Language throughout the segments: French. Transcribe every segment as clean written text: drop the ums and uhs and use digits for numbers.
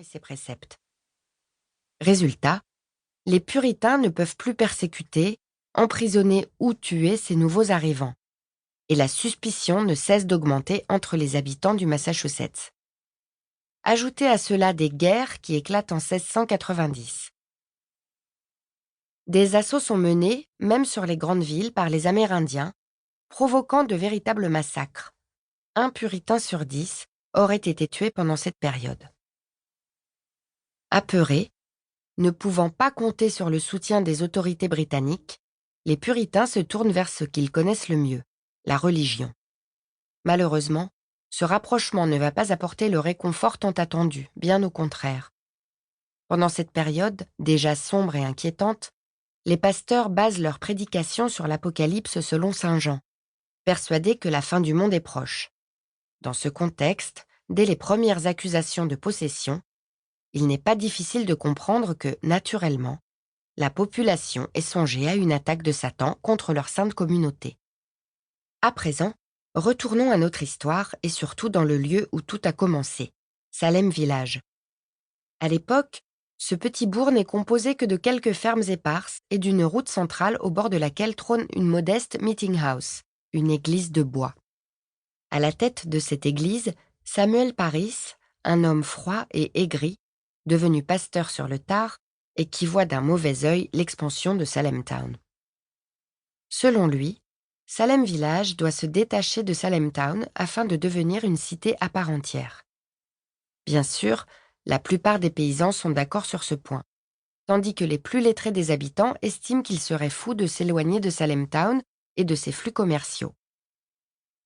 et ses préceptes. Résultat, les puritains ne peuvent plus persécuter, emprisonner ou tuer ces nouveaux arrivants. Et la suspicion ne cesse d'augmenter entre les habitants du Massachusetts. Ajoutez à cela des guerres qui éclatent en 1690. Des assauts sont menés, même sur les grandes villes, par les Amérindiens, provoquant de véritables massacres. 1 puritain sur 10 aurait été tué pendant cette période. Apeurés, ne pouvant pas compter sur le soutien des autorités britanniques, les puritains se tournent vers ce qu'ils connaissent le mieux, la religion. Malheureusement, ce rapprochement ne va pas apporter le réconfort tant attendu, bien au contraire. Pendant cette période, déjà sombre et inquiétante, les pasteurs basent leur prédication sur l'Apocalypse selon saint Jean, persuadés que la fin du monde est proche. Dans ce contexte, dès les premières accusations de possession, il n'est pas difficile de comprendre que, naturellement, la population ait songé à une attaque de Satan contre leur sainte communauté. À présent, retournons à notre histoire et surtout dans le lieu où tout a commencé, Salem Village. À l'époque, ce petit bourg n'est composé que de quelques fermes éparses et d'une route centrale au bord de laquelle trône une modeste meeting house, une église de bois. À la tête de cette église, Samuel Parris, un homme froid et aigri, devenu pasteur sur le tard et qui voit d'un mauvais œil l'expansion de Salem Town. Selon lui, Salem Village doit se détacher de Salem Town afin de devenir une cité à part entière. Bien sûr, la plupart des paysans sont d'accord sur ce point, tandis que les plus lettrés des habitants estiment qu'il serait fou de s'éloigner de Salem Town et de ses flux commerciaux.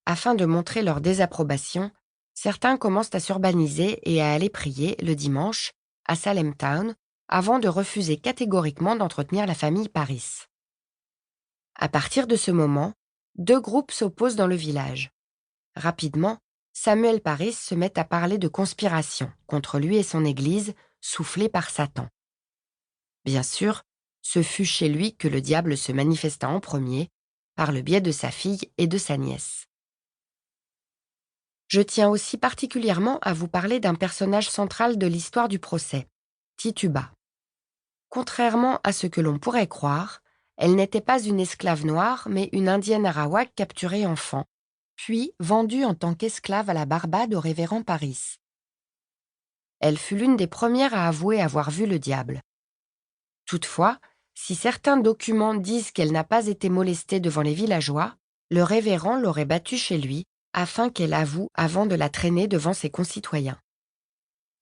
Afin de montrer leur désapprobation, certains commencent à s'urbaniser et à aller prier le dimanche à Salem Town avant de refuser catégoriquement d'entretenir la famille Parris. À partir de ce moment, 2 groupes s'opposent dans le village. Rapidement, Samuel Parris se met à parler de conspiration contre lui et son église, soufflée par Satan. Bien sûr, ce fut chez lui que le diable se manifesta en premier, par le biais de sa fille et de sa nièce. Je tiens aussi particulièrement à vous parler d'un personnage central de l'histoire du procès, Tituba. Contrairement à ce que l'on pourrait croire, elle n'était pas une esclave noire, mais une indienne arawak capturée enfant, puis vendue en tant qu'esclave à la Barbade au révérend Parris. Elle fut l'une des premières à avouer avoir vu le diable. Toutefois, si certains documents disent qu'elle n'a pas été molestée devant les villageois, le révérend l'aurait battue chez lui afin qu'elle avoue avant de la traîner devant ses concitoyens.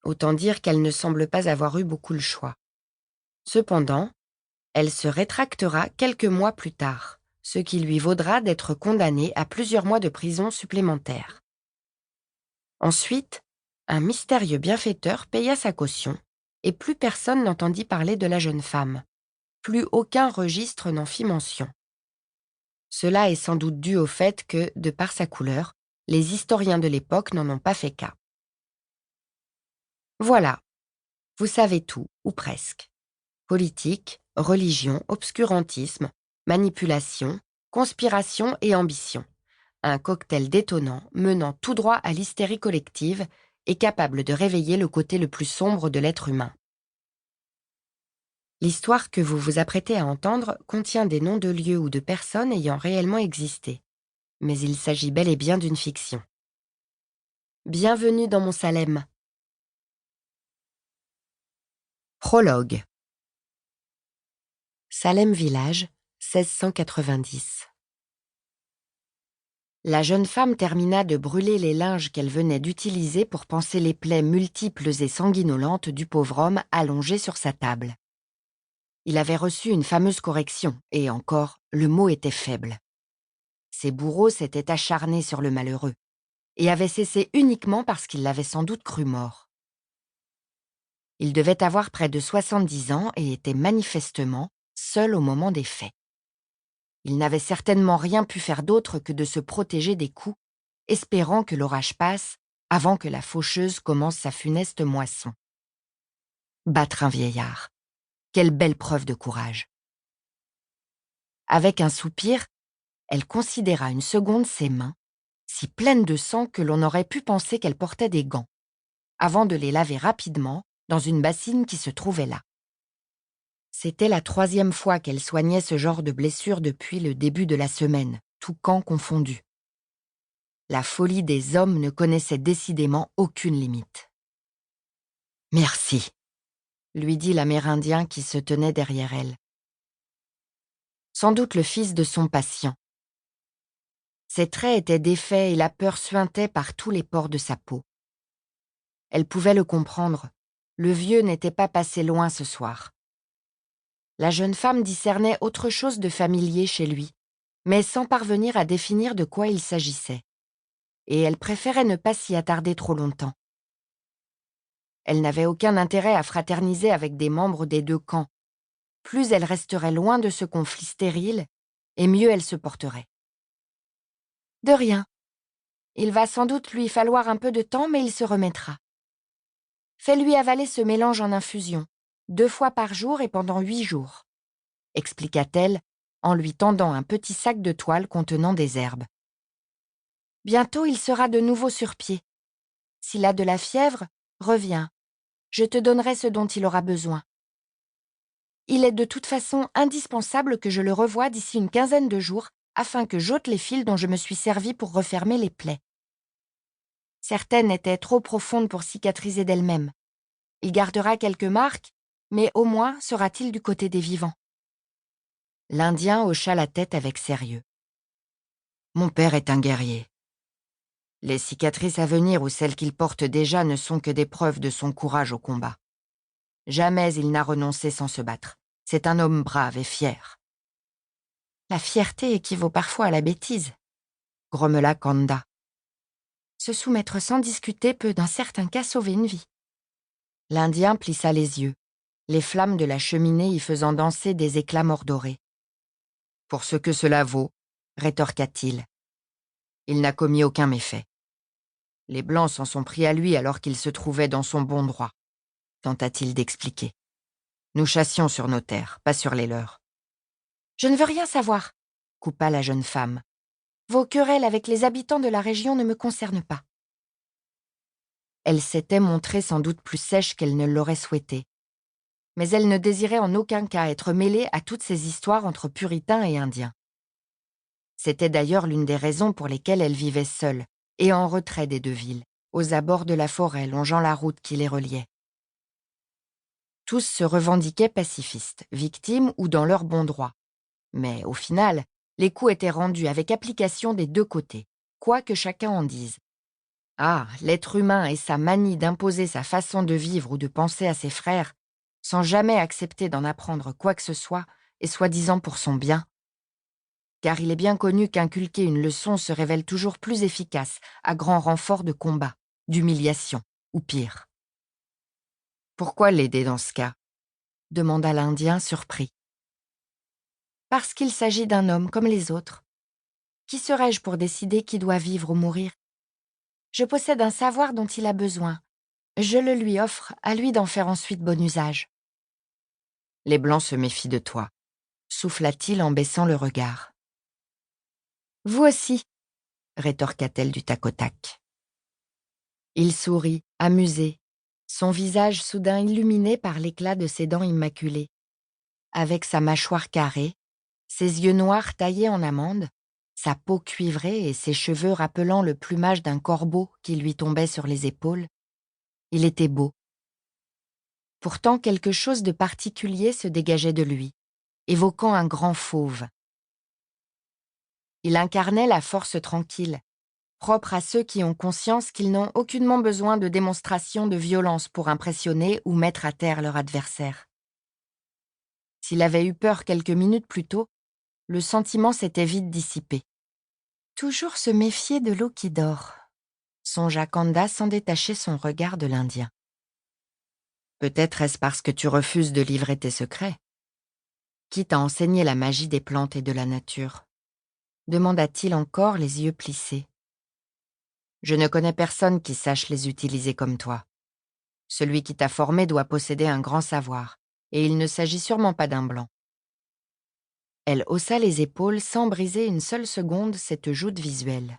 Autant dire qu'elle ne semble pas avoir eu beaucoup le choix. Cependant, elle se rétractera quelques mois plus tard, ce qui lui vaudra d'être condamnée à plusieurs mois de prison supplémentaires. Ensuite, un mystérieux bienfaiteur paya sa caution et plus personne n'entendit parler de la jeune femme. Plus aucun registre n'en fit mention. Cela est sans doute dû au fait que, de par sa couleur, les historiens de l'époque n'en ont pas fait cas. Voilà, vous savez tout, ou presque. Politique, religion, obscurantisme, manipulation, conspiration et ambition. Un cocktail détonnant menant tout droit à l'hystérie collective et capable de réveiller le côté le plus sombre de l'être humain. L'histoire que vous vous apprêtez à entendre contient des noms de lieux ou de personnes ayant réellement existé, mais il s'agit bel et bien d'une fiction. Bienvenue dans mon Salem. Prologue. Salem Village, 1690. La jeune femme termina de brûler les linges qu'elle venait d'utiliser pour panser les plaies multiples et sanguinolentes du pauvre homme allongé sur sa table. Il avait reçu une fameuse correction, et encore, le mot était faible. Ses bourreaux s'étaient acharnés sur le malheureux, et avaient cessé uniquement parce qu'ils l'avaient sans doute cru mort. Il devait avoir près de 70 ans et était manifestement seul au moment des faits. Il n'avait certainement rien pu faire d'autre que de se protéger des coups, espérant que l'orage passe avant que la faucheuse commence sa funeste moisson. Battre un vieillard, quelle belle preuve de courage. Avec un soupir, elle considéra une seconde ses mains, si pleines de sang que l'on aurait pu penser qu'elle portait des gants, avant de les laver rapidement dans une bassine qui se trouvait là. C'était la 3e fois qu'elle soignait ce genre de blessure depuis le début de la semaine, tous camps confondus. La folie des hommes ne connaissait décidément aucune limite. « Merci », lui dit l'Amérindien qui se tenait derrière elle. Sans doute le fils de son patient. Ses traits étaient défaits et la peur suintait par tous les pores de sa peau. Elle pouvait le comprendre. Le vieux n'était pas passé loin ce soir. La jeune femme discernait autre chose de familier chez lui, mais sans parvenir à définir de quoi il s'agissait. Et elle préférait ne pas s'y attarder trop longtemps. Elle n'avait aucun intérêt à fraterniser avec des membres des 2 camps. Plus elle resterait loin de ce conflit stérile, et mieux elle se porterait. De rien. Il va sans doute lui falloir un peu de temps, mais il se remettra. Fais-lui avaler ce mélange en infusion, 2 fois par jour et pendant 8 jours, expliqua-t-elle en lui tendant un petit sac de toile contenant des herbes. Bientôt il sera de nouveau sur pied. S'il a de la fièvre, reviens. Je te donnerai ce dont il aura besoin. Il est de toute façon indispensable que je le revoie d'ici une 15aine de jours afin que j'ôte les fils dont je me suis servi pour refermer les plaies. Certaines étaient trop profondes pour cicatriser d'elles-mêmes. Il gardera quelques marques, mais au moins sera-t-il du côté des vivants. L'Indien hocha la tête avec sérieux. Mon père est un guerrier. Les cicatrices à venir ou celles qu'il porte déjà ne sont que des preuves de son courage au combat. Jamais il n'a renoncé sans se battre. C'est un homme brave et fier. La fierté équivaut parfois à la bêtise, grommela Kanda. Se soumettre sans discuter peut dans certains cas sauver une vie. L'Indien plissa les yeux, les flammes de la cheminée y faisant danser des éclats mordorés. Pour ce que cela vaut, rétorqua-t-il. Il n'a commis aucun méfait. Les Blancs s'en sont pris à lui alors qu'il se trouvait dans son bon droit, tenta-t-il d'expliquer. Nous chassions sur nos terres, pas sur les leurs. Je ne veux rien savoir, coupa la jeune femme. Vos querelles avec les habitants de la région ne me concernent pas. Elle s'était montrée sans doute plus sèche qu'elle ne l'aurait souhaité. Mais elle ne désirait en aucun cas être mêlée à toutes ces histoires entre puritains et indiens. C'était d'ailleurs l'une des raisons pour lesquelles elle vivait seule et en retrait des 2 villes, aux abords de la forêt longeant la route qui les reliait. Tous se revendiquaient pacifistes, victimes ou dans leur bon droit. Mais au final, les coups étaient rendus avec application des 2 côtés, quoi que chacun en dise. Ah, l'être humain et sa manie d'imposer sa façon de vivre ou de penser à ses frères, sans jamais accepter d'en apprendre quoi que ce soit, et soi-disant pour son bien. Car il est bien connu qu'inculquer une leçon se révèle toujours plus efficace à grand renfort de combat, d'humiliation, ou pire. Pourquoi l'aider dans ce cas ? Demanda l'Indien surpris. Parce qu'il s'agit d'un homme comme les autres. Qui serais-je pour décider qui doit vivre ou mourir ? Je possède un savoir dont il a besoin. Je le lui offre, à lui d'en faire ensuite bon usage. Les Blancs se méfient de toi, souffla-t-il en baissant le regard. Vous aussi, rétorqua-t-elle du tac au tac. Il sourit, amusé, son visage soudain illuminé par l'éclat de ses dents immaculées. Avec sa mâchoire carrée, ses yeux noirs taillés en amande, sa peau cuivrée et ses cheveux rappelant le plumage d'un corbeau qui lui tombait sur les épaules, il était beau. Pourtant quelque chose de particulier se dégageait de lui, évoquant un grand fauve. Il incarnait la force tranquille, propre à ceux qui ont conscience qu'ils n'ont aucunement besoin de démonstrations de violence pour impressionner ou mettre à terre leur adversaire. S'il avait eu peur quelques minutes plus tôt, le sentiment s'était vite dissipé. Toujours se méfier de l'eau qui dort, songea Kanda sans détacher son regard de l'Indien. Peut-être est-ce parce que tu refuses de livrer tes secrets. Qui t'a enseigné la magie des plantes et de la nature ? Demanda-t-il encore, les yeux plissés. Je ne connais personne qui sache les utiliser comme toi. Celui qui t'a formé doit posséder un grand savoir, et il ne s'agit sûrement pas d'un blanc. Elle haussa les épaules sans briser une seule seconde cette joute visuelle.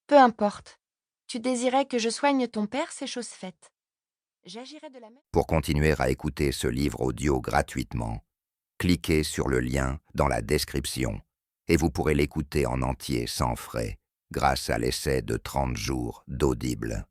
Peu importe. Tu désirais que je soigne ton père, c'est chose faite. J'agirai de la même... Pour continuer à écouter ce livre audio gratuitement, cliquez sur le lien dans la description et vous pourrez l'écouter en entier sans frais grâce à l'essai de 30 jours d'Audible.